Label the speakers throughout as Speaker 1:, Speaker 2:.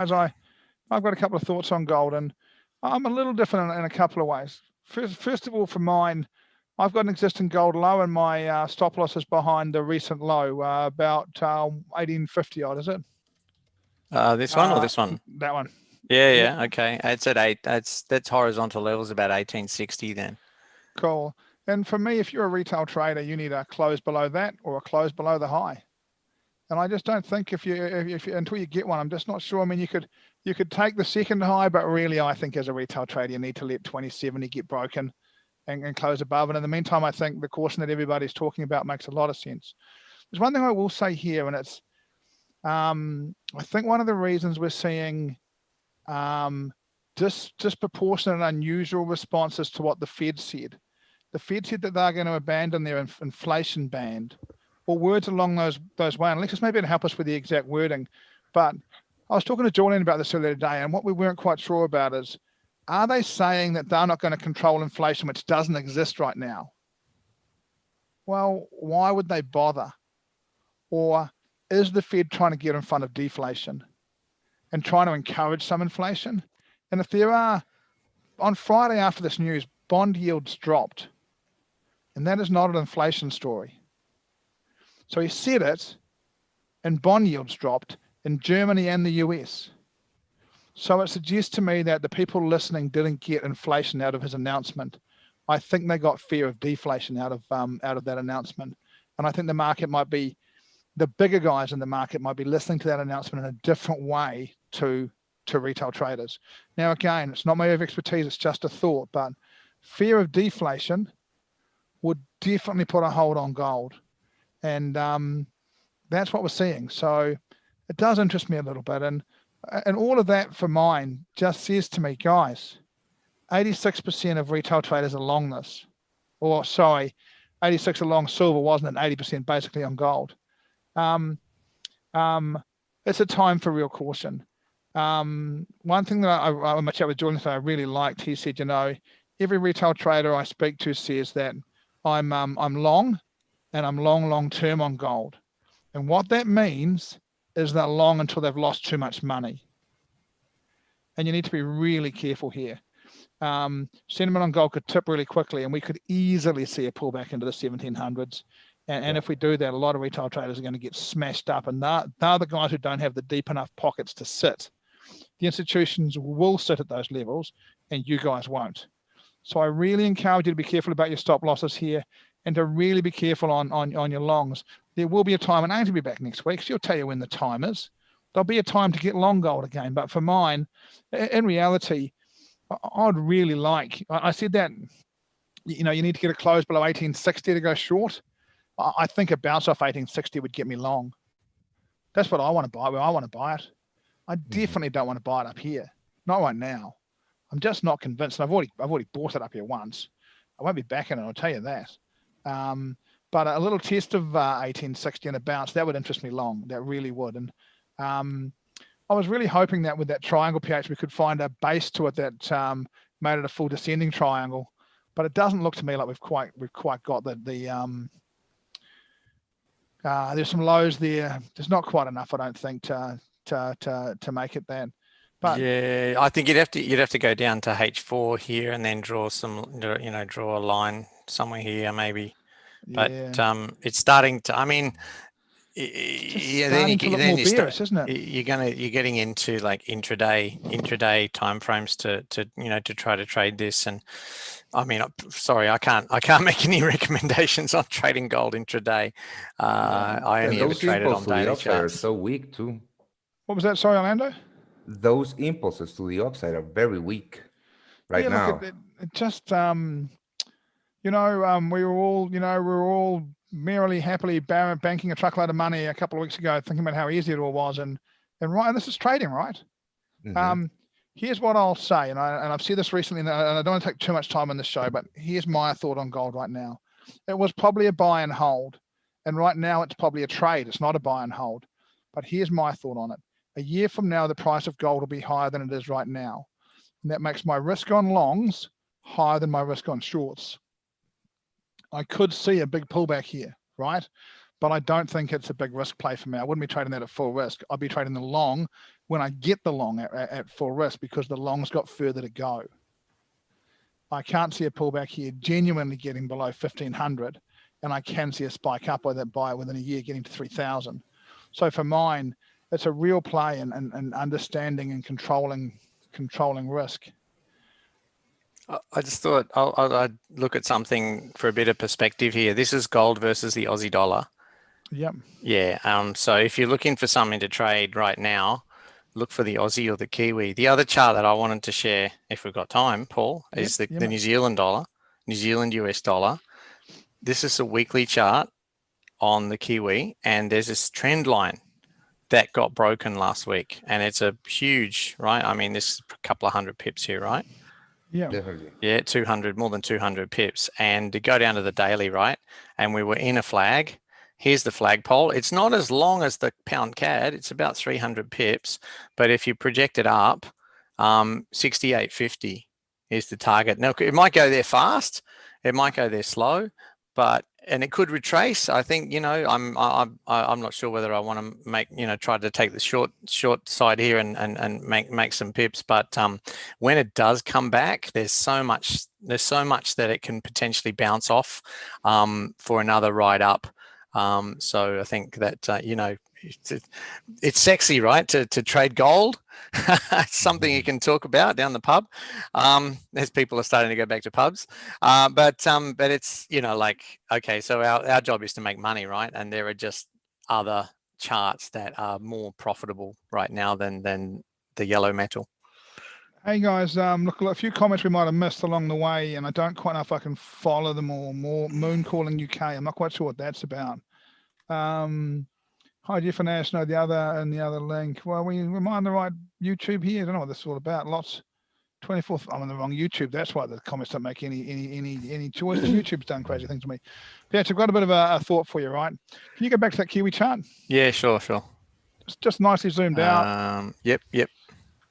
Speaker 1: I've got a couple of thoughts on gold, and I'm a little different in a couple of ways. First of all, for mine, I've got an existing gold low, and my stop loss is behind the recent low, about 1850 odd, is it?
Speaker 2: This one or this one?
Speaker 1: That one.
Speaker 2: Yeah. Okay. It's at 8. That's horizontal levels about 1860 then.
Speaker 1: Cool. And for me, if you're a retail trader, you need a close below that or a close below the high. And I just don't think if you until you get one, I'm just not sure. I mean, you could take the second high, but really, I think as a retail trader, you need to let 2070 get broken and close above. And in the meantime, I think the caution that everybody's talking about makes a lot of sense. There's one thing I will say here, and it's I think one of the reasons we're seeing disproportionate and unusual responses to what the Fed said. The Fed said that they're going to abandon their inflation band, or words along those way. And Alexis, maybe it'll help us with the exact wording. But I was talking to Julian about this earlier today, and what we weren't quite sure about is, are they saying that they're not going to control inflation, which doesn't exist right now? Well, why would they bother? Or is the Fed trying to get in front of deflation and trying to encourage some inflation? And if there are, on Friday after this news, bond yields dropped. And that is not an inflation story. So he said it, and bond yields dropped in Germany and the US. So it suggests to me that the people listening didn't get inflation out of his announcement. I think they got fear of deflation out of that announcement. And I think the market might be, the bigger guys in the market might be listening to that announcement in a different way to retail traders. Now, again, it's not my area of expertise, it's just a thought, but fear of deflation would definitely put a hold on gold. And that's what we're seeing. So it does interest me a little bit. And all of that for mine just says to me, guys, 86% of retail traders are long this. Or sorry, 86 are long silver, wasn't it? 80% basically on gold. It's a time for real caution. One thing that I'm a chat with Julian I really liked, he said, every retail trader I speak to says that I'm long, and I'm long term on gold. And what that means is they're long until they've lost too much money. And you need to be really careful here. Sentiment on gold could tip really quickly, and we could easily see a pullback into the 1700s. And if we do that, a lot of retail traders are going to get smashed up, and they're the guys who don't have the deep enough pockets to sit. The institutions will sit at those levels, and you guys won't. So I really encourage you to be careful about your stop losses here, and to really be careful on your longs. There will be a time, and Ainsley will be back next week. She'll tell you when the time is. There'll be a time to get long gold again. But for mine, in reality, I'd really like, I said that, you need to get a close below 1860 to go short. I think a bounce off 1860 would get me long. That's what I want to buy, where I want to buy it. I definitely don't want to buy it up here. Not right now. I'm just not convinced. I've already bought it up here once. I won't be back in it, I'll tell you that. But a little test of 1860 and a bounce, that would interest me long. That really would. And I was really hoping that with that triangle pH, we could find a base to it that made it a full descending triangle. But it doesn't look to me like we've quite got the there's some lows there. There's not quite enough, I don't think, to make it that. But
Speaker 2: yeah, I think you'd have to go down to H4 here and then draw draw a line somewhere here maybe. But yeah. It's starting to. I mean, then you start, isn't it? You're getting into like intraday timeframes to try to trade this. And I mean, sorry, I can't make any recommendations on trading gold intraday. I only ever traded on daily charts.
Speaker 3: Are so weak too.
Speaker 1: What was that? Sorry, Orlando.
Speaker 3: Those impulses to the upside are very weak right now.
Speaker 1: Look, it just we were all merrily, happily banking a truckload of money a couple of weeks ago, thinking about how easy it all was, and this is trading, right? Mm-hmm. Here's what I'll say, and I've said this recently, and I don't want to take too much time on this show, but here's my thought on gold right now. It was probably a buy and hold, and right now it's probably a trade. It's not a buy and hold, but here's my thought on it. A year from now, the price of gold will be higher than it is right now, and that makes my risk on longs higher than my risk on shorts. I could see a big pullback here, right? But I don't think it's a big risk play for me. I wouldn't be trading that at full risk. I'd be trading the long when I get the long at full risk because the long's got further to go. I can't see a pullback here genuinely getting below 1,500, and I can see a spike up by that buy within a year getting to 3,000. So for mine, it's a real play in understanding and controlling risk.
Speaker 2: I just thought I'd look at something for a bit of perspective here. This is gold versus the Aussie dollar.
Speaker 1: Yep.
Speaker 2: Yeah. So if you're looking for something to trade right now, look for the Aussie or the Kiwi. The other chart that I wanted to share, if we've got time, Paul, is the New Zealand dollar, New Zealand US dollar. This is a weekly chart on the Kiwi, and there's this trend line that got broken last week, and it's a huge, right? I mean, this is a couple of hundred pips here, right?
Speaker 1: Yeah.
Speaker 3: Definitely.
Speaker 2: Yeah, 200, more than 200 pips. And to go down to the daily, right? And we were in a flag. Here's the flagpole. It's not as long as the pound CAD. It's about 300 pips. But if you project it up, 68.50 is the target. Now, it might go there fast. It might go there slow. And it could retrace. I think, I'm not sure whether I want to make, try to take the short side here and make some pips. But when it does come back, there's so much that it can potentially bounce off for another ride up. So I think that, it's sexy, right? To trade gold. It's something you can talk about down the pub. As people are starting to go back to pubs. But it's, okay, so our job is to make money, right? And there are just other charts that are more profitable right now than the yellow metal.
Speaker 1: Hey guys, look, a few comments we might have missed along the way, and I don't quite know if I can follow them all. More moon calling UK. I'm not quite sure what that's about. Hi, Geoff and Ash. No, the other link. Well, am I on the right YouTube here? I don't know what this is all about. Lots. 24th. I'm on the wrong YouTube. That's why the comments don't make any choice. YouTube's done crazy things to me. Yeah, so I've got a bit of a thought for you, right? Can you go back to that Kiwi chart?
Speaker 2: Yeah, sure.
Speaker 1: Just nicely zoomed out.
Speaker 2: Yep.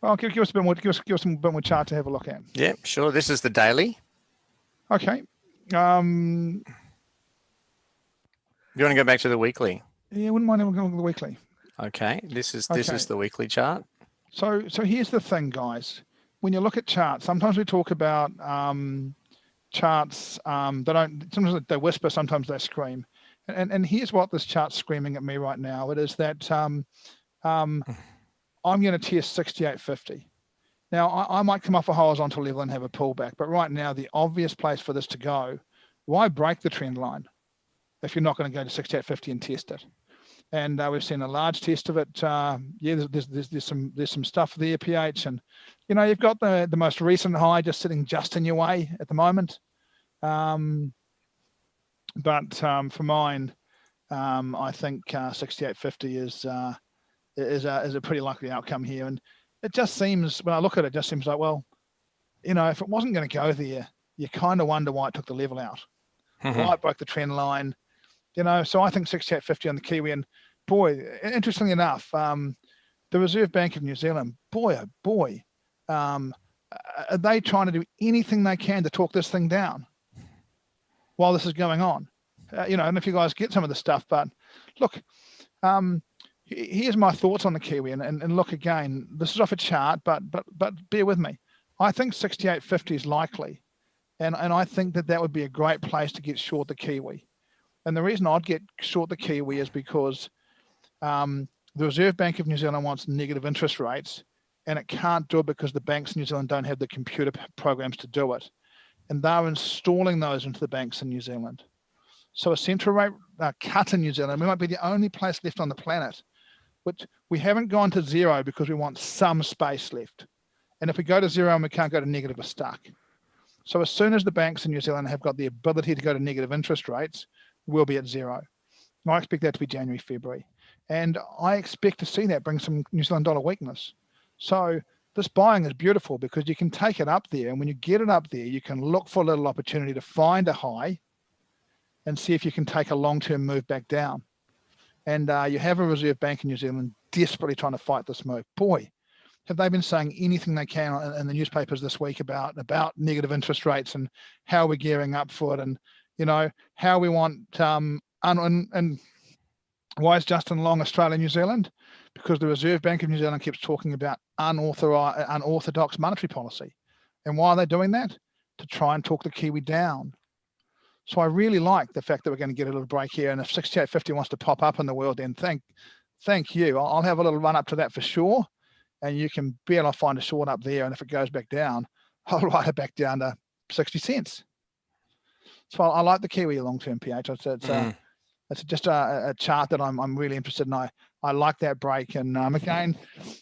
Speaker 1: Well, give us a bit more. Give us a bit more chart to have a look at.
Speaker 2: Yeah, sure. This is the daily.
Speaker 1: Okay.
Speaker 2: You want to go back to the weekly?
Speaker 1: Yeah, wouldn't mind having a look at the weekly.
Speaker 2: Okay. This is the weekly chart.
Speaker 1: So here's the thing, guys. When you look at charts, sometimes we talk about charts sometimes they whisper, sometimes they scream. And here's what this chart's screaming at me right now. It is that I'm going to test 68.50. Now, I might come off a horizontal level and have a pullback, but right now, the obvious place for this to go, why break the trend line if you're not going to go to 68.50 and test it? And we've seen a large test of it. There's some stuff there, PH, and you've got the most recent high just sitting just in your way at the moment. But for mine, I think 68.50 is a pretty likely outcome here. And it just seems, when I look at it, it just seems like, well, if it wasn't going to go there, you kind of wonder why it took the level out. Why it broke the trend line. So I think 68.50 on the Kiwi, and boy, interestingly enough, the Reserve Bank of New Zealand, boy, oh boy, are they trying to do anything they can to talk this thing down while this is going on? And if you guys get some of the stuff, but look, here's my thoughts on the Kiwi, and look again, this is off a chart, but bear with me. I think 68.50 is likely, and I think that would be a great place to get short the Kiwi. And the reason I'd get short the Kiwi is because the Reserve Bank of New Zealand wants negative interest rates, and it can't do it because the banks in New Zealand don't have the computer programs to do it. And they're installing those into the banks in New Zealand. So a central rate cut in New Zealand, we might be the only place left on the planet, which we haven't gone to zero because we want some space left. And if we go to zero and we can't go to negative, we're stuck. So as soon as the banks in New Zealand have got the ability to go to negative interest rates, we'll be at zero. I expect that to be January, February. And I expect to see that bring some New Zealand dollar weakness. So this buying is beautiful because you can take it up there. And when you get it up there, you can look for a little opportunity to find a high and see if you can take a long-term move back down. And you have a Reserve Bank in New Zealand desperately trying to fight this move. Boy, have they been saying anything they can in the newspapers this week about negative interest rates and how we're gearing up for it, and how we want and why is Justin long Australia, New Zealand? because the Reserve Bank of New Zealand keeps talking about unorthodox monetary policy. And why are they doing that? To try and talk the Kiwi down. So I really like the fact that we're going to get a little break here. And if 68.50 wants to pop up in the world, then thank you. I'll have a little run up to that for sure. And you can bet I'll find a short up there. And if it goes back down, I'll write it back down to 60 cents. So I like the Kiwi long-term PH. It's just a chart that I'm really interested in. I like that break. And again,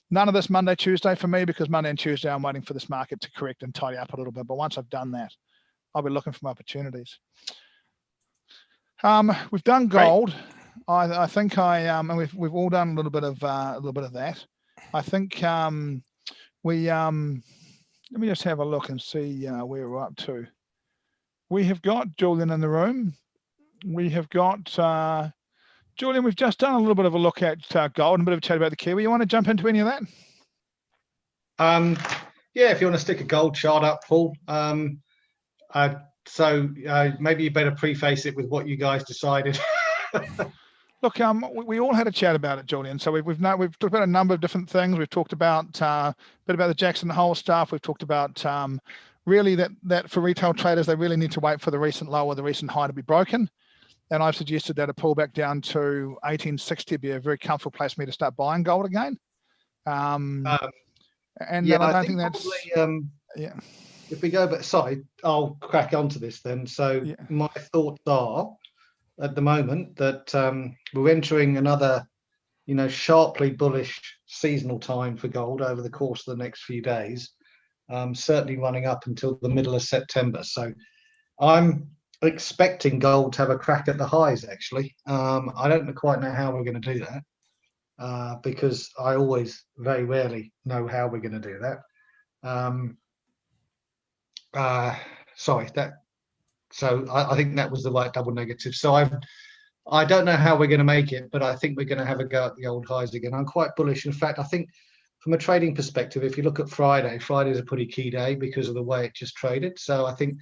Speaker 1: none of this Monday, Tuesday for me, because Monday and Tuesday I'm waiting for this market to correct and tidy up a little bit. But once I've done that, I'll be looking for opportunities. We've done gold. I think and we've all done a little bit of that. I think let me just have a look and see where we're up to. We have got Julian in the room. We have got Julian. We've just done a little bit of a look at gold and a bit of a chat about the Kiwi. You want to jump into any of that?
Speaker 4: Yeah, if you want to stick a gold chart up, Paul. So maybe you better preface it with what you guys decided.
Speaker 1: Look, we all had a chat about it, Julian. So we've talked about a number of different things. We've talked about a bit about the Jackson Hole stuff. We've talked about really that for retail traders, they really need to wait for the recent low or the recent high to be broken. And I've suggested that a pullback down to 1860 would be a very comfortable place for me to start buying gold again. And yeah, I don't think that's
Speaker 4: probably,
Speaker 1: yeah.
Speaker 4: If we go back, sorry, I'll crack onto this then. So my thoughts are, at the moment, that we're entering another, sharply bullish seasonal time for gold over the course of the next few days, certainly running up until the middle of September. So I'm expecting gold to have a crack at the highs, actually. I don't quite know how we're going to do that, because I always very rarely know how we're going to do that. So I think that was the right double negative. So I don't know how we're going to make it, but I think we're going to have a go at the old highs again. I'm quite bullish. In fact, I think from a trading perspective, if you look at Friday is a pretty key day because of the way it just traded. So I think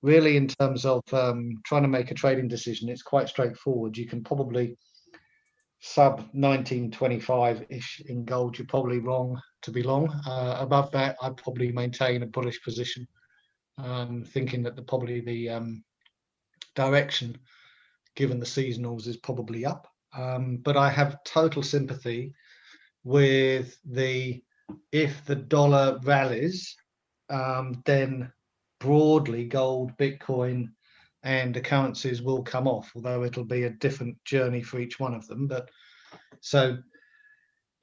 Speaker 4: really in terms of trying to make a trading decision, it's quite straightforward. You can probably sub 1925-ish in gold. You're probably wrong to be long. Above that, I'd probably maintain a bullish position. Thinking that probably the direction, given the seasonals, is probably up. But I have total sympathy with if the dollar rallies, then broadly gold, Bitcoin, and the currencies will come off, although it'll be a different journey for each one of them. But so,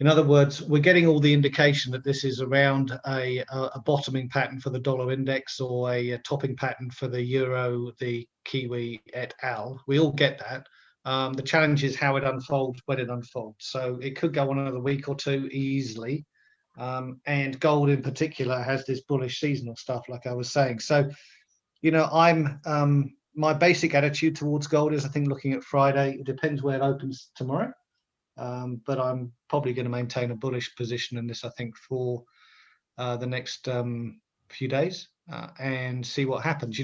Speaker 4: in other words, we're getting all the indication that this is around a bottoming pattern for the dollar index or a topping pattern for the euro, the Kiwi et al. We all get that. The challenge is how it unfolds, when it unfolds. So it could go on another week or two easily. And gold in particular has this bullish seasonal stuff, like I was saying. So, my basic attitude towards gold is, I think, looking at Friday, it depends where it opens tomorrow. But I'm probably going to maintain a bullish position in this, I think, for the next few days and see what happens.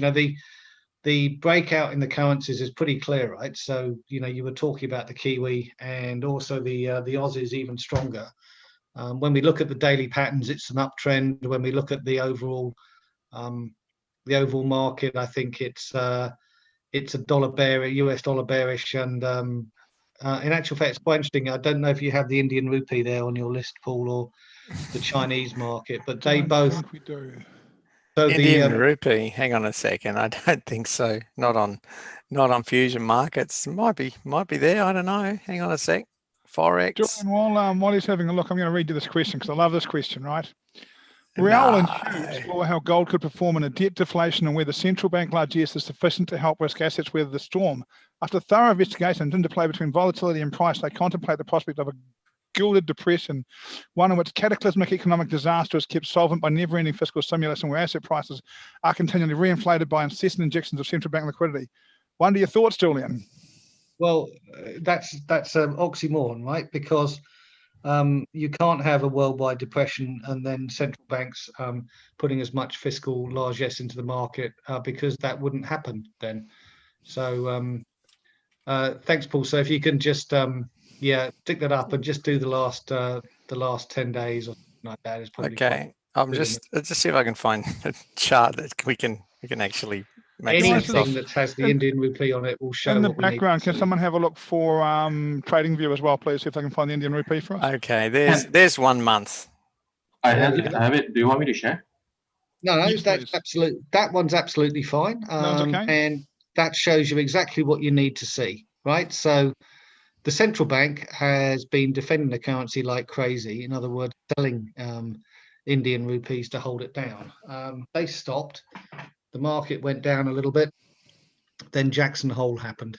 Speaker 4: The breakout in the currencies is pretty clear, right? So, you were talking about the Kiwi and also the Aussie is even stronger. When we look at the daily patterns, it's an uptrend. When we look at the overall market, I think it's a dollar bearish, US dollar bearish, and in actual fact, it's quite interesting. I don't know if you have the Indian rupee there on your list, Paul, or the Chinese market, but they both.
Speaker 1: We do.
Speaker 4: So
Speaker 2: Indian rupee. Hang on a second. I don't think so. Not on fusion markets. Might be there. I don't know. Hang on a sec. Forex.
Speaker 1: Julian, while he's having a look, I'm going to read you this question because I love this question. Right. Raoul and Hugh explore how gold could perform in a debt deflation and whether central bank largesse is sufficient to help risk assets weather the storm. After thorough investigation and interplay between volatility and price, they contemplate the prospect of a gilded depression, one in which cataclysmic economic disaster is kept solvent by never-ending fiscal stimulus and where asset prices are continually reinflated by incessant injections of central bank liquidity. Wonder your thoughts, Julian.
Speaker 4: Well, that's an oxymoron, right? Because you can't have a worldwide depression and then central banks putting as much fiscal largesse into the market because that wouldn't happen then. So thanks, Paul. So if you can just Yeah, stick that up and just do the last 10 days or something like that. Is probably
Speaker 2: Okay. Let's just see if I can find a chart that we can actually make sense
Speaker 4: anything
Speaker 2: of.
Speaker 4: that has the Indian rupee on it will show
Speaker 1: In the
Speaker 4: what we need.
Speaker 1: background, can someone have a look for TradingView as well, please, see if they can find the Indian rupee for us?
Speaker 2: Okay, there's 1 month.
Speaker 5: I have it. Do you want me to share?
Speaker 4: No,
Speaker 1: Yes,
Speaker 4: that's
Speaker 1: please.
Speaker 4: that one's absolutely fine.
Speaker 1: That's okay.
Speaker 4: And that shows you exactly what you need to see, right? So the central bank has been defending the currency like crazy. In other words, selling Indian rupees to hold it down. They stopped. The market went down a little bit. Then Jackson Hole happened.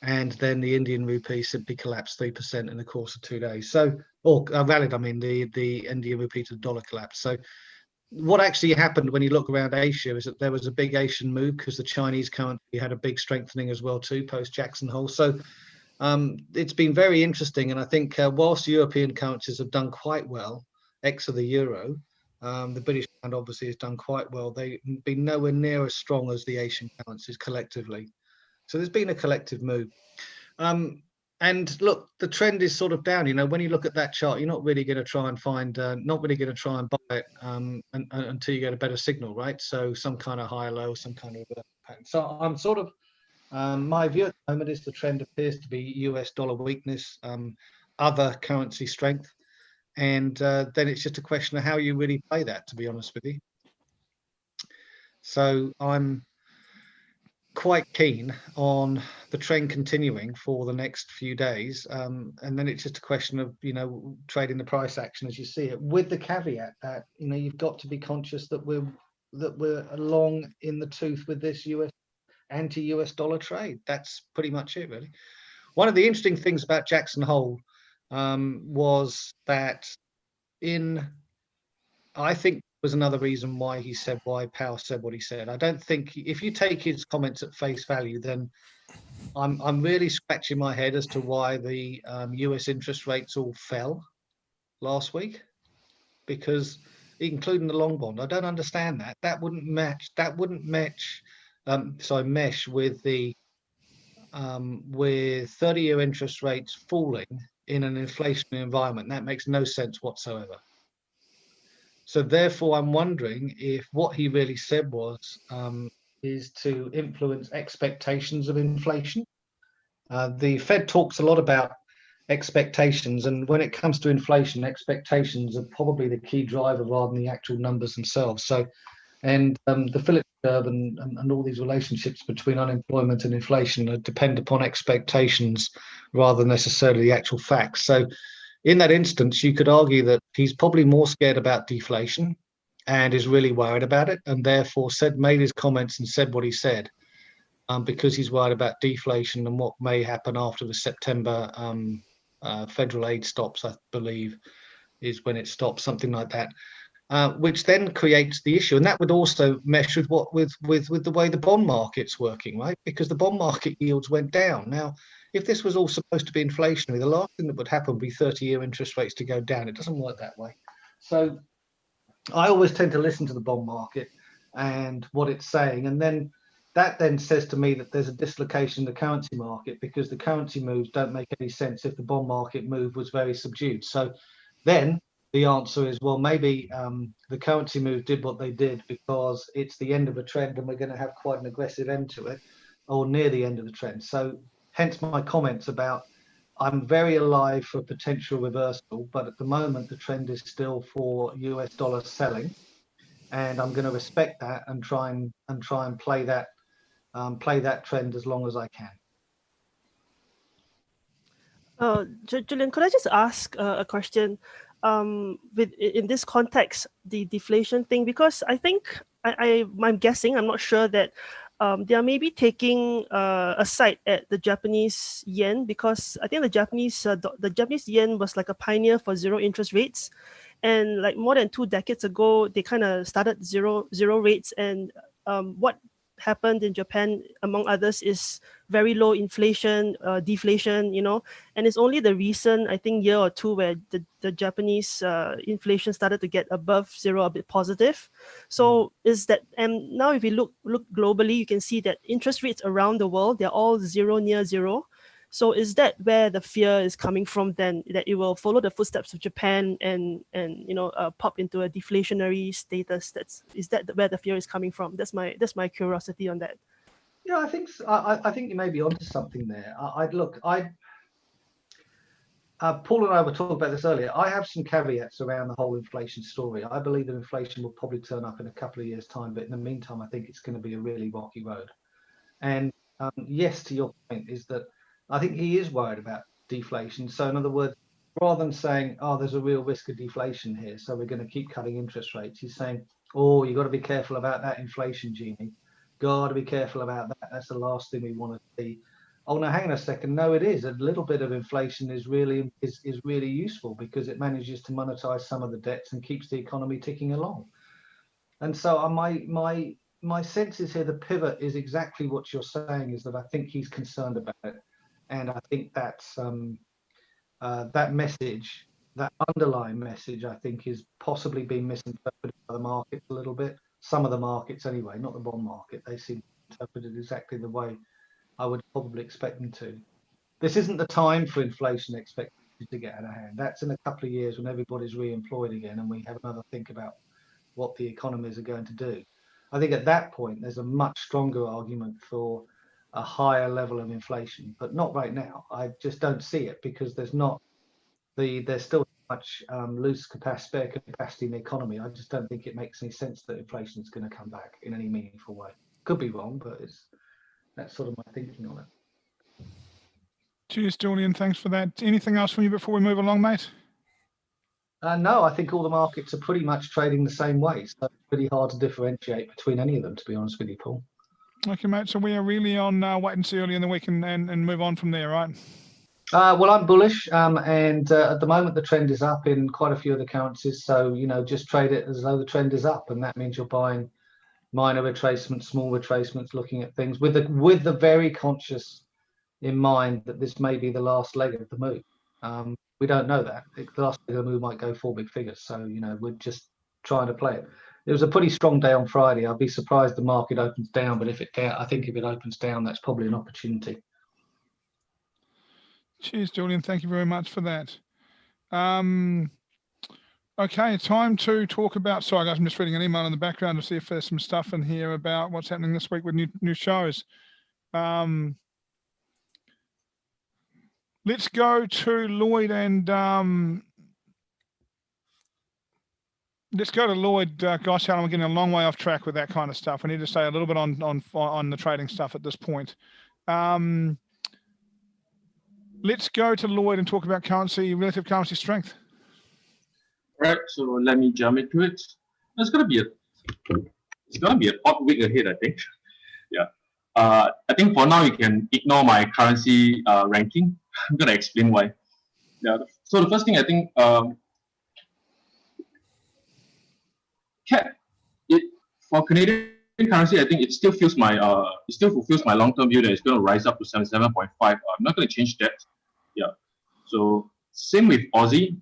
Speaker 4: And then the Indian rupee simply collapsed 3% in the course of 2 days. So, or valid, I mean, the Indian rupee to the dollar collapsed. So what actually happened when you look around Asia is that there was a big Asian move because the Chinese currency had a big strengthening as well too, post Jackson Hole. So it's been very interesting. And I think whilst European currencies have done quite well, ex of the euro, the British pound obviously has done quite well. They've been nowhere near as strong as the Asian currencies collectively. So there's been a collective move. And look, the trend is sort of down. You know, when you look at that chart, you're not really going to try and find, not really going to try and buy it until you get a better signal, right? So some kind of higher low, some kind of pattern. So I'm sort of, my view at the moment is the trend appears to be US dollar weakness, other currency strength. And then it's just a question of how you really play that, to be honest with you. So I'm quite keen on the trend continuing for the next few days, and then it's just a question of, you know, trading the price action as you see it, with the caveat that, you know, you've got to be conscious that we're long in the tooth with this US anti-US dollar trade. That's pretty much it, really. One of the interesting things about Jackson Hole was that I think was another reason why Powell said what he said. I don't think, if you take his comments at face value, then I'm really scratching my head as to why the US interest rates all fell last week, because including the long bond, I don't understand that. That wouldn't mesh with the with 30-year interest rates falling in an inflationary environment. That makes no sense whatsoever. So therefore, I'm wondering if what he really said was is to influence expectations of inflation. The Fed talks a lot about expectations, and when it comes to inflation, expectations are probably the key driver rather than the actual numbers themselves. So, and the Phillips curve and all these relationships between unemployment and inflation depend upon expectations rather than necessarily the actual facts. So in that instance, you could argue that he's probably more scared about deflation and is really worried about it, and therefore made his comments and said what he said because he's worried about deflation and what may happen after the September federal aid stops, I believe, is when it stops, something like that, which then creates the issue. And that would also mesh with with the way the bond market's working, right? Because the bond market yields went down. Now, if this was all supposed to be inflationary, the last thing that would happen would be 30-year interest rates to go down. It doesn't work that way. So I always tend to listen to the bond market and what it's saying. And then that then says to me that there's a dislocation in the currency market, because the currency moves don't make any sense if the bond market move was very subdued. So then the answer is, well, maybe the currency move did what they did because it's the end of a trend and we're going to have quite an aggressive end to it, or near the end of the trend. So hence my comments about I'm very alive for potential reversal, but at the moment the trend is still for US dollar selling, and I'm going to respect that and try and play that trend as long as I can.
Speaker 6: Julian, could I just ask a question in this context, the deflation thing? Because I think I'm guessing, I'm not sure, that they are maybe taking a side at the Japanese yen, because I think the Japanese yen was like a pioneer for zero interest rates, and like more than 2 decades ago they kind of started zero rates, and what happened in Japan, among others, is very low inflation, deflation, you know, and it's only the recent, I think, year or two where the Japanese inflation started to get above zero, a bit positive. So is that, and now if you look globally, you can see that interest rates around the world, they're all zero, near zero. So is that where the fear is coming from then, that it will follow the footsteps of Japan and pop into a deflationary status? Is that where the fear is coming from? That's my curiosity on that.
Speaker 4: Yeah, I think so. I think you may be onto something there. Paul and I were talking about this earlier. I have some caveats around the whole inflation story. I believe that inflation will probably turn up in a couple of years' time, but in the meantime, I think it's going to be a really rocky road. And yes, to your point, is that I think he is worried about deflation. So in other words, rather than saying, oh, there's a real risk of deflation here, so we're going to keep cutting interest rates, he's saying, oh, you've got to be careful about that inflation, Genie. Got to be careful about that. That's the last thing we want to see. Oh, no, hang on a second. No, it is. A little bit of inflation is really useful because it manages to monetize some of the debts and keeps the economy ticking along. And so my sense is here, the pivot is exactly what you're saying, is that I think he's concerned about it. And I think that's that message, that underlying message, I think is possibly being misinterpreted by the markets a little bit. Some of the markets anyway, not the bond market. They seem to interpret it exactly the way I would probably expect them to. This isn't the time for inflation expectations to get out of hand. That's in a couple of years when everybody's re-employed again and we have another think about what the economies are going to do. I think at that point, there's a much stronger argument for a higher level of inflation, but not right now. I just don't see it because there's still much loose spare capacity in the economy. I just don't think it makes any sense that inflation is going to come back in any meaningful way. Could be wrong, but that's sort of my thinking on it.
Speaker 1: Cheers, Julian. Thanks for that. Anything else from you before we move along, mate?
Speaker 4: No, I think all the markets are pretty much trading the same way. So it's pretty hard to differentiate between any of them, to be honest with you, Paul.
Speaker 1: Okay, mate. So we are really on wait and see early in the week and move on from there, right?
Speaker 4: Well, I'm bullish, and at the moment the trend is up in quite a few of the currencies. So just trade it as though the trend is up, and that means you're buying minor retracements, small retracements, looking at things with the very conscious in mind that this may be the last leg of the move. We don't know that. The last leg of the move might go 4 big figures. So, we're just trying to play it. It was a pretty strong day on Friday. I'd be surprised the market opens down, but I think if it opens down, that's probably an opportunity.
Speaker 1: Cheers, Julian. Thank you very much for that. Okay, time to talk about, sorry guys, I'm just reading an email in the background to see if there's some stuff in here about what's happening this week with new shows. Let's go to Lloyd and let's go to Lloyd. Gosh, I'm getting a long way off track with that kind of stuff. I need to stay a little bit on the trading stuff at this point. Let's go to Lloyd and talk about relative currency strength.
Speaker 5: Right, so let me jump into it. It's gonna be an odd week ahead, I think. Yeah. I think for now you can ignore my currency ranking. I'm gonna explain why. Yeah. So the first thing I think, for Canadian currency, I think it still fulfills my long-term view that it's going to rise up to 77.5. I'm not going to change that. Yeah. So same with Aussie.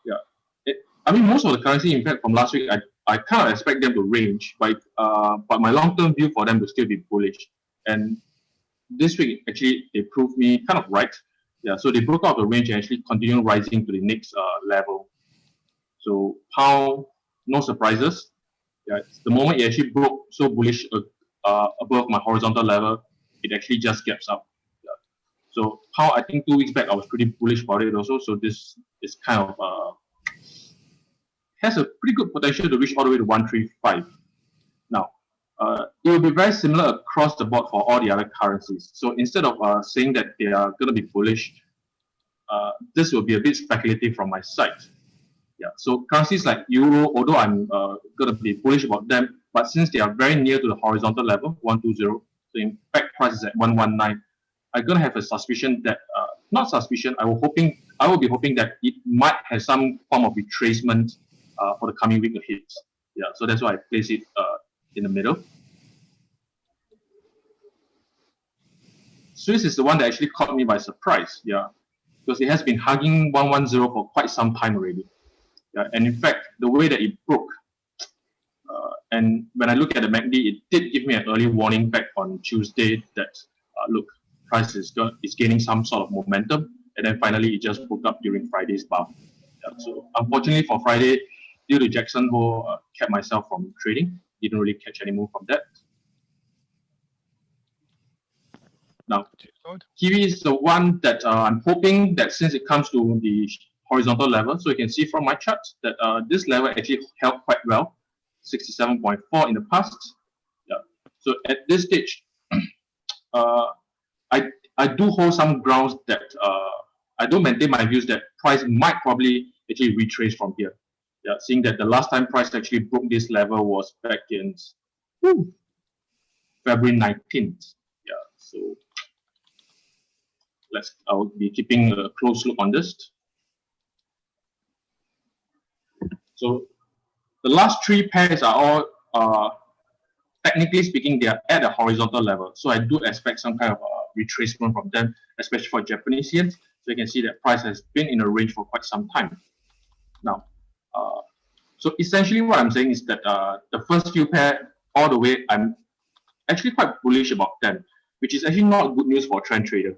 Speaker 5: Yeah. Most of the currency, in fact, from last week, I kind of expect them to range, but my long-term view for them will still be bullish. And this week, actually, they proved me kind of right. Yeah. So they broke out the range and actually continue rising to the next level. So pound, no surprises. Yeah, the moment it actually broke so bullish above my horizontal level, it actually just gaps up. Yeah. So how I think 2 weeks back I was pretty bullish about it also. So this is kind of has a pretty good potential to reach all the way to 135. Now, it will be very similar across the board for all the other currencies. So instead of saying that they are going to be bullish, this will be a bit speculative from my side. Yeah, so currencies like Euro, although I'm going to be bullish about them, but since they are very near to the horizontal level, 120, so in fact price is at 119, I'm going to have a suspicion that, not suspicion, I will be hoping that it might have some form of retracement for the coming week ahead. Yeah, so that's why I place it in the middle. Swiss is the one that actually caught me by surprise, yeah, because it has been hugging 110 for quite some time already. Yeah, and in fact, the way that it broke, and when I look at the MACD, it did give me an early warning back on Tuesday that, look, price is gaining some sort of momentum, and then finally it just broke up during Friday's bar. Yeah, so unfortunately for Friday, due to Jackson Hole, kept myself from trading. Didn't really catch any move from that. Now, Kiwi is the one that I'm hoping that since it comes to the horizontal level, so you can see from my chart that this level actually held quite well, 67.4 in the past. Yeah. So at this stage, I do hold some grounds that I do maintain my views that price might probably actually retrace from here. Yeah, seeing that the last time price actually broke this level was back in February 19th. Yeah, so I'll be keeping a close look on this. So the last three pairs are all, technically speaking, they are at a horizontal level. So I do expect some kind of retracement from them, especially for Japanese yen. So you can see that price has been in a range for quite some time. Now, so essentially what I'm saying is that the first few pair all the way, I'm actually quite bullish about them, which is actually not good news for a trend trader.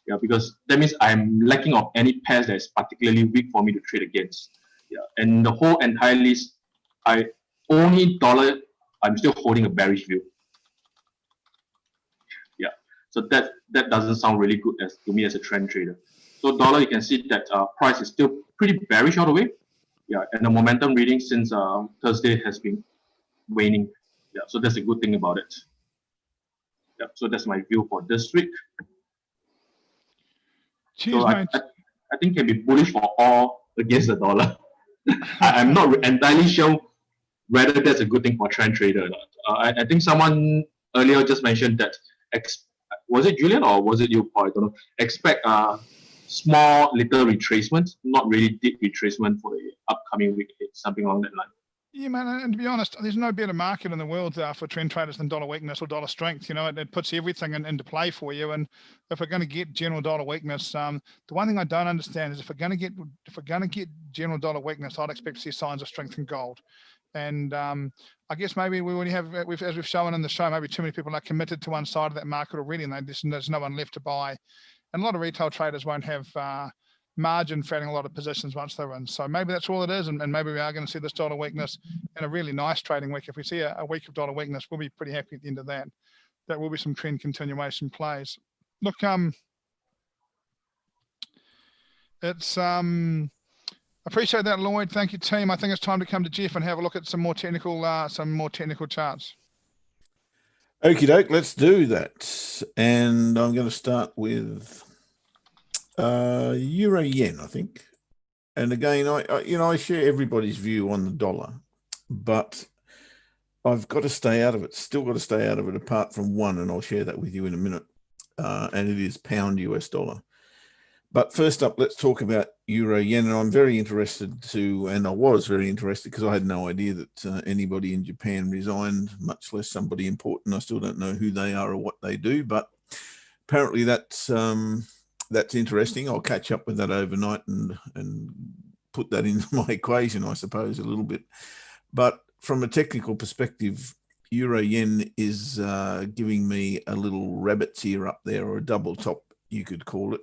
Speaker 5: Yeah, because that means I'm lacking of any pairs that is particularly weak for me to trade against. Yeah, and the whole entire list, only dollar, I'm still holding a bearish view. Yeah, so that doesn't sound really good to me as a trend trader. So dollar, you can see that price is still pretty bearish all the way. Yeah, and the momentum reading since Thursday has been waning. Yeah, so that's a good thing about it. Yeah, so that's my view for this week.
Speaker 1: Cheers,
Speaker 5: so
Speaker 1: mate.
Speaker 5: I think can be bullish for all against the dollar. I'm not entirely sure whether that's a good thing for trend trader or not. I think someone earlier just mentioned that, was it Julian or was it you, Paul? I don't know. Expect small little retracement, not really deep retracement for the upcoming week, something along that line.
Speaker 1: Yeah, man, and to be honest, there's no better market in the world for trend traders than dollar weakness or dollar strength. You know, it puts everything into play for you. And if we're going to get general dollar weakness, the one thing I don't understand is if we're going to get general dollar weakness, I'd expect to see signs of strength in gold. And I guess maybe we already have, as we've shown in the show, maybe too many people are committed to one side of that market already, and there's no one left to buy. And a lot of retail traders won't have margin for adding a lot of positions once they're in. So maybe that's all it is, and maybe we are going to see this dollar weakness in a really nice trading week. If we see a week of dollar weakness, we'll be pretty happy at the end of that. That will be some trend continuation plays. Look, it's appreciate that, Lloyd. Thank you, team. I think it's time to come to Geoff and have a look at some more technical charts.
Speaker 7: Okie doke, let's do that. And I'm going to start with Euro Yen, I think. And again, I share everybody's view on the dollar, but I've got to stay out of it. Still got to stay out of it, apart from one, and I'll share that with you in a minute. And it is pound US dollar. But first up, let's talk about Euro Yen. And I'm very interested and I was very interested because I had no idea that anybody in Japan resigned, much less somebody important. I still don't know who they are or what they do, but apparently that's interesting. I'll catch up with that overnight and put that into my equation, I suppose, a little bit. But from a technical perspective, Euro Yen is giving me a little rabbit's ear up there, or a double top, you could call it,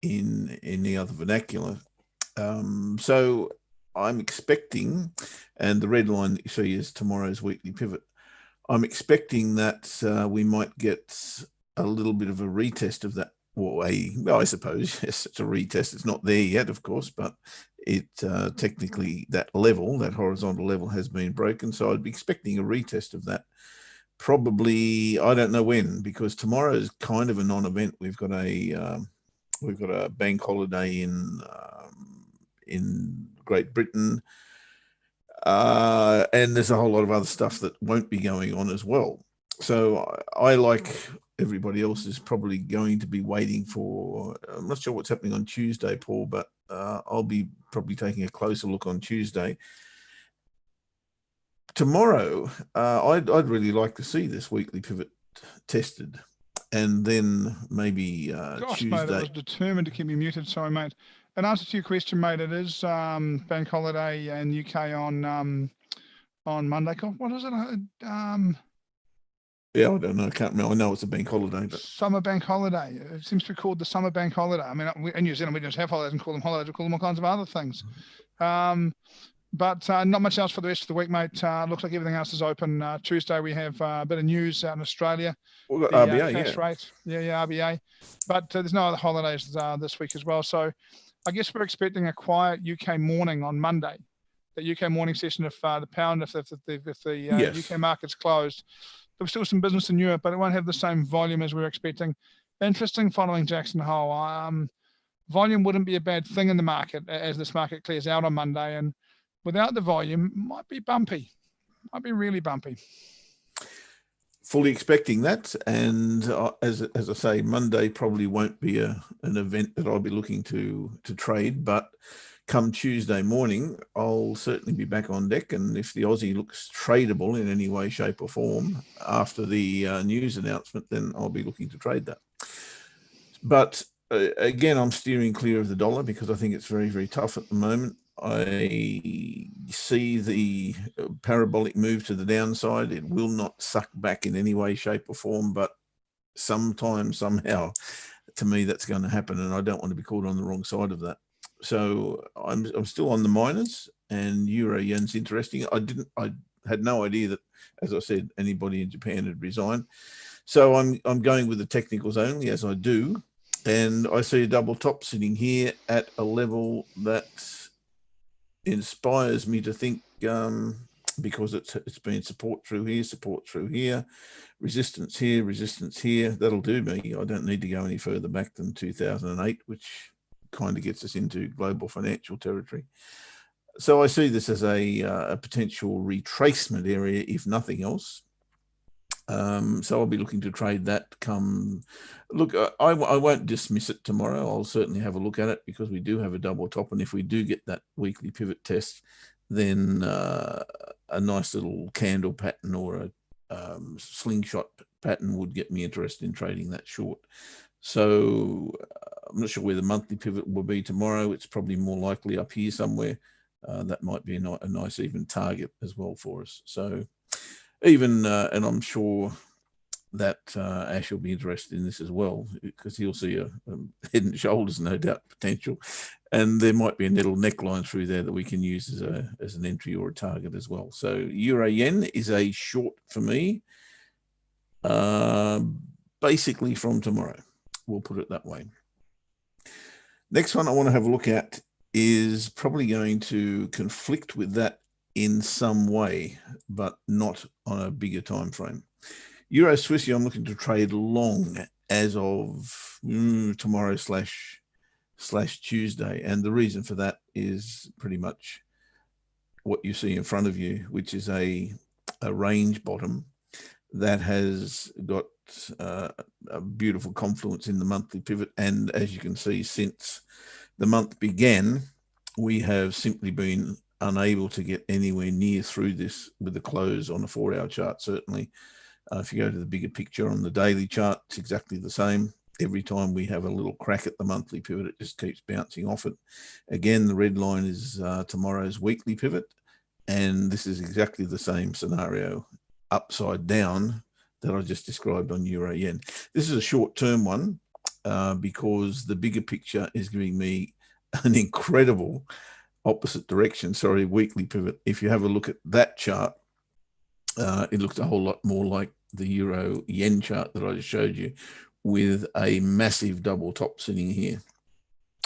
Speaker 7: in any other vernacular. So I'm expecting, and the red line that you see is tomorrow's weekly pivot, I'm expecting that we might get a little bit of a retest of that, or I suppose, yes, it's a retest. It's not there yet, of course, but it technically that horizontal level has been broken. So I'd be expecting a retest of that. Probably, I don't know when, because tomorrow is kind of a non-event. We've got a bank holiday in Great Britain, and there's a whole lot of other stuff that won't be going on as well. So I, like everybody else, is probably going to be waiting for, I'm not sure what's happening on Tuesday, Paul, but I'll be probably taking a closer look on Tuesday. Tomorrow, I'd really like to see this weekly pivot tested. And then maybe
Speaker 1: Gosh,
Speaker 7: Tuesday.
Speaker 1: mate, I was determined to keep me muted. Sorry, mate. In answer to your question, mate, it is bank holiday in UK on Monday. What is it?
Speaker 7: Yeah, I don't know. I can't remember. I know it's a bank holiday, but
Speaker 1: Summer bank holiday. It seems to be called the summer bank holiday. I mean, in New Zealand, we just have holidays and call them holidays. We call them all kinds of other things. But not much else for the rest of the week, mate. Looks like everything else is open. Tuesday, we have a bit of news out in Australia.
Speaker 7: we've got
Speaker 1: The
Speaker 7: RBA,
Speaker 1: cash rate. Yeah, RBA. But there's no other holidays this week as well. So I guess we're expecting a quiet UK morning on Monday. The UK morning session, if the pound, if the
Speaker 7: Yes.
Speaker 1: UK market's closed. There's still some business in Europe, but it won't have the same volume as we were expecting. Interesting following Jackson Hole. Volume wouldn't be a bad thing in the market as this market clears out on Monday. And without the volume, might be bumpy. Might be really bumpy.
Speaker 7: Fully expecting that. And as I say, Monday probably won't be an event that I'll be looking to trade, but come Tuesday morning, I'll certainly be back on deck. And if the Aussie looks tradable in any way, shape or form after the news announcement, then I'll be looking to trade that. But again, I'm steering clear of the dollar because I think it's very, very tough at the moment. I see the parabolic move to the downside. It will not suck back in any way, shape or form, but sometime, somehow, to me, that's going to happen. And I don't want to be caught on the wrong side of that. So I'm still on the miners, and Euro Yen's interesting. I had no idea that, as I said, anybody in Japan had resigned. So I'm going with the technicals only, as I do. And I see a double top sitting here at a level that inspires me to think, because it's been support through here, resistance here. That'll do me. I don't need to go any further back than 2008, which kind of gets us into global financial territory. So I see this as a potential retracement area, if nothing else. So I'll be looking to trade that come. Look, I won't dismiss it tomorrow. I'll certainly have a look at it because we do have a double top. And if we do get that weekly pivot test, then a nice little candle pattern or a slingshot pattern would get me interested in trading that short. So I'm not sure where the monthly pivot will be tomorrow. It's probably more likely up here somewhere. That might be a nice even target as well for us. So even, and I'm sure that Ash will be interested in this as well, because he'll see a head and shoulders, no doubt, potential. And there might be a little neckline through there that we can use as an entry or a target as well. So Euro Yen is a short for me, basically from tomorrow. We'll put it that way. Next one I want to have a look at is probably going to conflict with that in some way, but not on a bigger time frame. Euro Swissy, I'm looking to trade long as of tomorrow / Tuesday. And the reason for that is pretty much what you see in front of you, which is a range bottom that has got a beautiful confluence in the monthly pivot. And as you can see, since the month began, we have simply been unable to get anywhere near through this with the close on a 4-hour chart. Certainly, if you go to the bigger picture on the daily chart, it's exactly the same. Every time we have a little crack at the monthly pivot, it just keeps bouncing off it. Again, the red line is tomorrow's weekly pivot. And this is exactly the same scenario upside down that I just described on Euro Yen. This is a short-term one because the bigger picture is giving me an incredible opposite direction, weekly pivot. If you have a look at that chart, it looks a whole lot more like the Euro Yen chart that I just showed you, with a massive double top sitting here.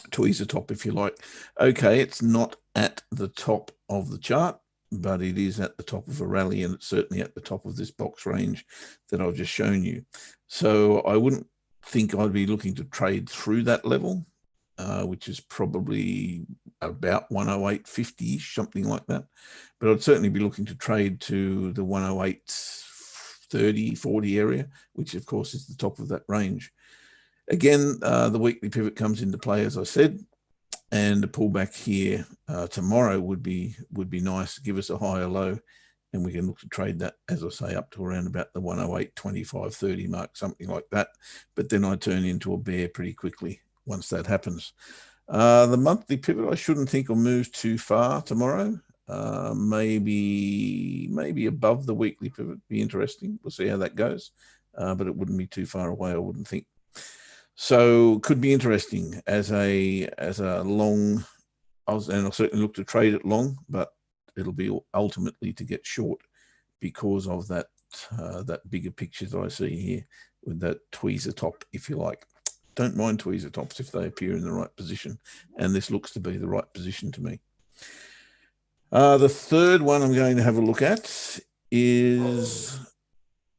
Speaker 7: Tweezer top, if you like. Okay, it's not at the top of the chart, but it is at the top of a rally, and it's certainly at the top of this box range that I've just shown you. So I wouldn't think I'd be looking to trade through that level, which is probably about 108.50, something like that. But I'd certainly be looking to trade to the 108.30, 40 area, which of course is the top of that range. Again, the weekly pivot comes into play, as I said, and a pullback here tomorrow would be nice. Give us a higher low, and we can look to trade that, as I say, up to around about the 108.25.30 mark, something like that. But then I turn into a bear pretty quickly once that happens. The monthly pivot, I shouldn't think will move too far tomorrow. maybe above the weekly pivot. Be interesting. We'll see how that goes, but it wouldn't be too far away, I wouldn't think. So could be interesting as a long. I'll certainly look to trade it long, but it'll be ultimately to get short because of that bigger picture that I see here with that tweezer top, if you like. Don't mind tweezer tops if they appear in the right position, and this looks to be the right position to me. The third one I'm going to have a look at is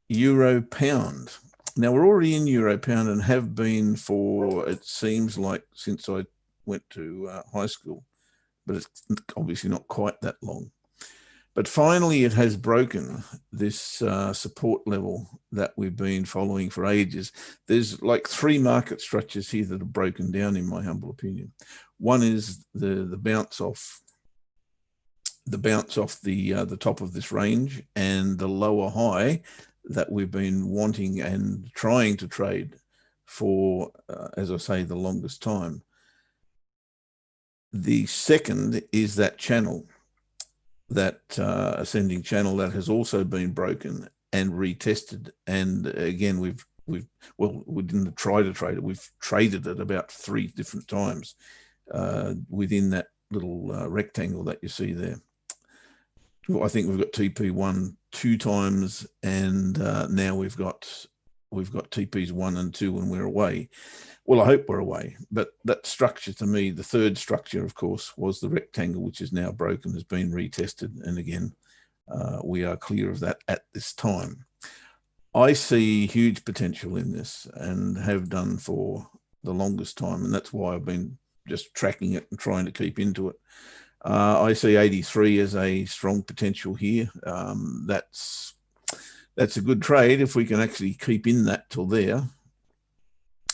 Speaker 7: Euro Pound. Now, we're already in Euro Pound and have been for, it seems like, since I went to high school, but it's obviously not quite that long. But finally, it has broken this support level that we've been following for ages. There's like 3 market structures here that have broken down, in my humble opinion. One is the bounce off the top of this range and the lower high that we've been wanting and trying to trade for, as I say, the longest time. The second is that channel, that ascending channel that has also been broken and retested. And again, we didn't try to trade it. We've traded it about 3 different times within that little rectangle that you see there. I think we've got TP1 2 times, and now we've got TPs 1 and 2 when we're away. Well, I hope we're away. But that structure, to me, the third structure, of course, was the rectangle, which is now broken, has been retested. And again, we are clear of that at this time. I see huge potential in this and have done for the longest time. And that's why I've been just tracking it and trying to keep into it. I see 83 as a strong potential here. That's a good trade if we can actually keep in that till there.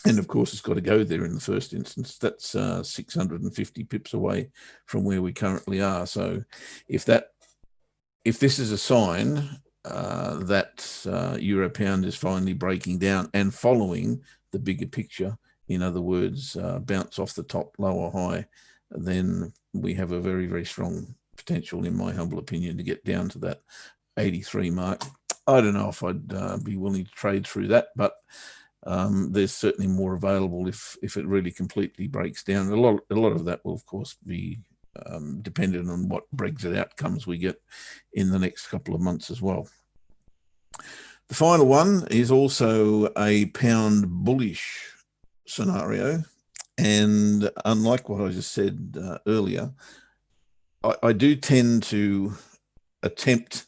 Speaker 7: And of course, it's got to go there in the first instance. That's 650 pips away from where we currently are. So if this is a sign that Euro Pound is finally breaking down and following the bigger picture, in other words, bounce off the top, lower high, then we have a very, very strong potential, in my humble opinion, to get down to that 83 mark. I don't know if I'd be willing to trade through that, but there's certainly more available if it really completely breaks down. A lot of that will, of course, be dependent on what Brexit outcomes we get in the next couple of months as well. The final one is also a pound bullish scenario. And unlike what I just said earlier, I do tend to attempt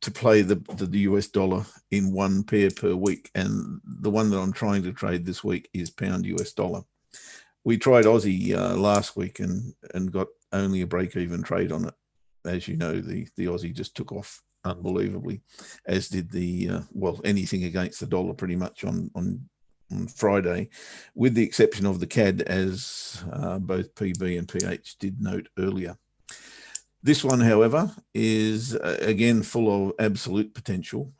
Speaker 7: to play the US dollar in 1 pair per week. And the one that I'm trying to trade this week is pound US dollar. We tried Aussie last week and got only a break-even trade on it. As you know, the Aussie just took off unbelievably, as did anything against the dollar pretty much on Friday, with the exception of the CAD, as both PB and PH did note earlier. This one, however, is again full of absolute potential.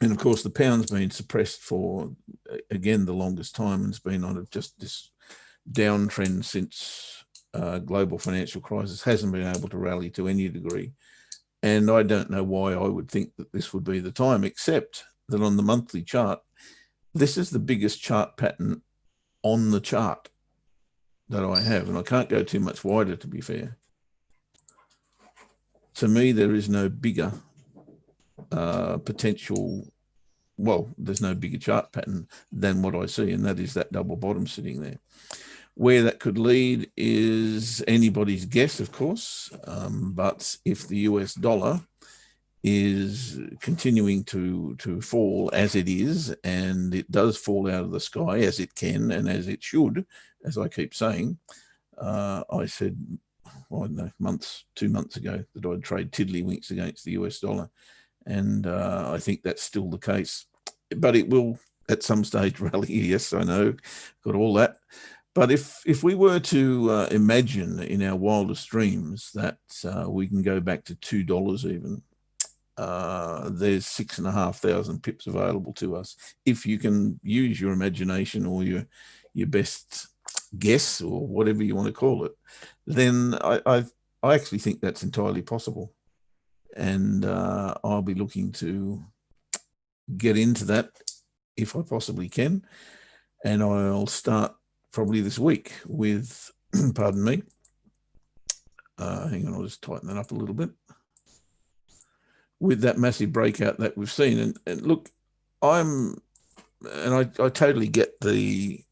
Speaker 7: And of course, the pound's been suppressed for, again, the longest time, and it's been on just this downtrend since global financial crisis, hasn't been able to rally to any degree. And I don't know why I would think that this would be the time, except that on the monthly chart, this is the biggest chart pattern on the chart that I have. And I can't go too much wider, to be fair. To me, there is no bigger potential. Well, there's no bigger chart pattern than what I see, and that is that double bottom sitting there. Where that could lead is anybody's guess, of course. But if the US dollar is continuing to fall as it is, and it does fall out of the sky as it can and as it should, as I keep saying, I said, I don't know, 2 months ago that I'd trade tiddlywinks against the US dollar. And I think that's still the case. But it will at some stage rally. Yes, I know, got all that. But if we were to imagine in our wildest dreams that we can go back to $2 even, there's 6,500 pips available to us. If you can use your imagination or your best guess or whatever you want to call it, then I actually think that's entirely possible. And I'll be looking to get into that if I possibly can. And I'll start probably this week with, pardon me, hang on, I'll just tighten that up a little bit, with that massive breakout that we've seen. And look, I totally get the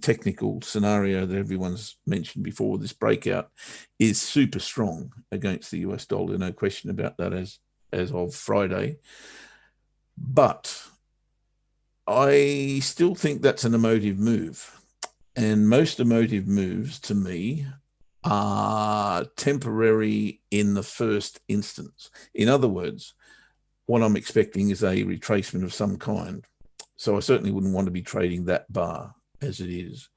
Speaker 7: technical scenario that everyone's mentioned before. This breakout is super strong against the US dollar, no question about that, as of Friday. But I still think that's an emotive move. And most emotive moves to me are temporary in the first instance. In other words, what I'm expecting is a retracement of some kind. So I certainly wouldn't want to be trading that bar as it is,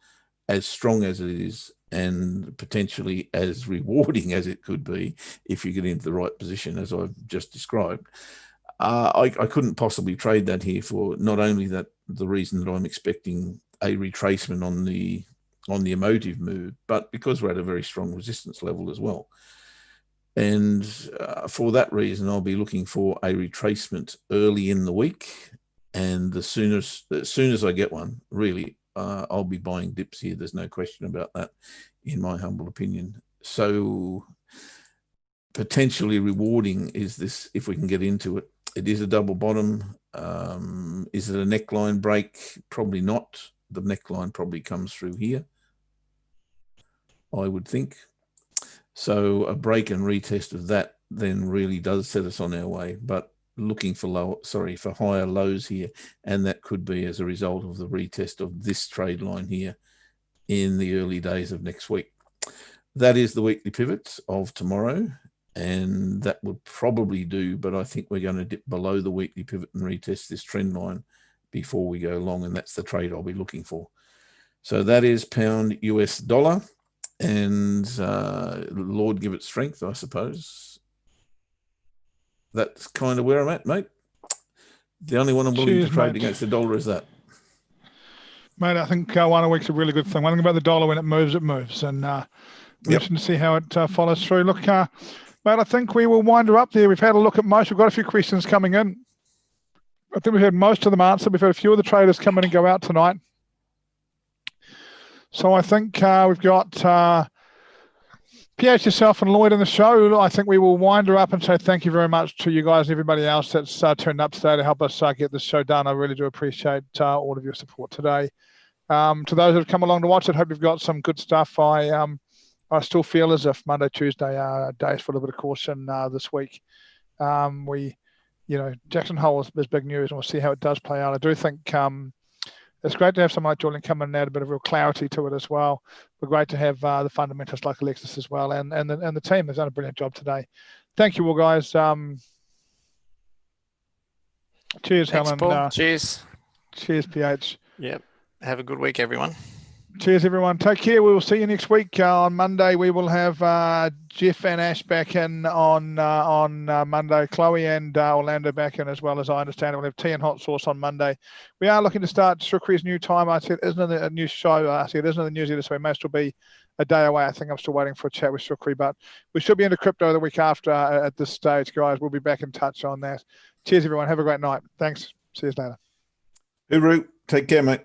Speaker 7: as strong as it is, and potentially as rewarding as it could be if you get into the right position, as I've just described. I couldn't possibly trade that here for not only the reason that I'm expecting a retracement on the emotive move, but because we're at a very strong resistance level as well. And for that reason, I'll be looking for a retracement early in the week. And as soon as I get one, really, I'll be buying dips here. There's no question about that, in my humble opinion. So potentially rewarding is this, if we can get into it. It is a double bottom. Is it a neckline break? Probably not. The neckline probably comes through here, I would think. So a break and retest of that then really does set us on our way. But looking for for higher lows here, and that could be as a result of the retest of this trade line here in the early days of next week. That is the weekly pivots of tomorrow, and that would probably do, but I think we're going to dip below the weekly pivot and retest this trend line before we go long, and that's the trade I'll be looking for. So that is pound US dollar, and Lord give it strength, I suppose. That's kind of where I'm at, mate. The only one I'm willing to trade against the dollar is that.
Speaker 1: Mate, I think 1 week's a really good thing. One thing about the dollar, when it moves, it moves. And we're interested to see how it follows through. Look, mate, I think we will wind her up there. We've had a look at most. We've got a few questions coming in. I think we've had most of them answered. We've had a few of the traders come in and go out tonight. So I think we've got PH, yourself, and Lloyd in the show. I think we will wind her up and say thank you very much to you guys and everybody else that's turned up today to help us get this show done. I really do appreciate all of your support today. To those that have come along to watch it, hope you've got some good stuff. I still feel as if Monday, Tuesday are days for a little bit of caution this week. Jackson Hole is big news, and we'll see how it does play out. I do think it's great to have someone like Julian come in and add a bit of real clarity to it as well. But great to have the fundamentalists like Alexis as well, and the team has done a brilliant job today. Thank you all, guys. Cheers,
Speaker 2: Thanks,
Speaker 1: Helen.
Speaker 2: Paul. Cheers.
Speaker 1: Cheers, PH.
Speaker 2: Yep. Have a good week, everyone.
Speaker 1: Cheers, everyone. Take care. We will see you next week. On Monday, we will have Geoff and Ash back in on Monday. Chloe and Orlando back in as well, as I understand it. We'll have tea and hot sauce on Monday. We are looking to start Shukri's new time. I said, isn't it a new show? I said, isn't it the newsletter? So we may still be a day away. I think I'm still waiting for a chat with Shukri, but we should be into crypto the week after at this stage, guys. We'll be back in touch on that. Cheers, everyone. Have a great night. Thanks. See you later.
Speaker 7: Hooroo. Take care, mate.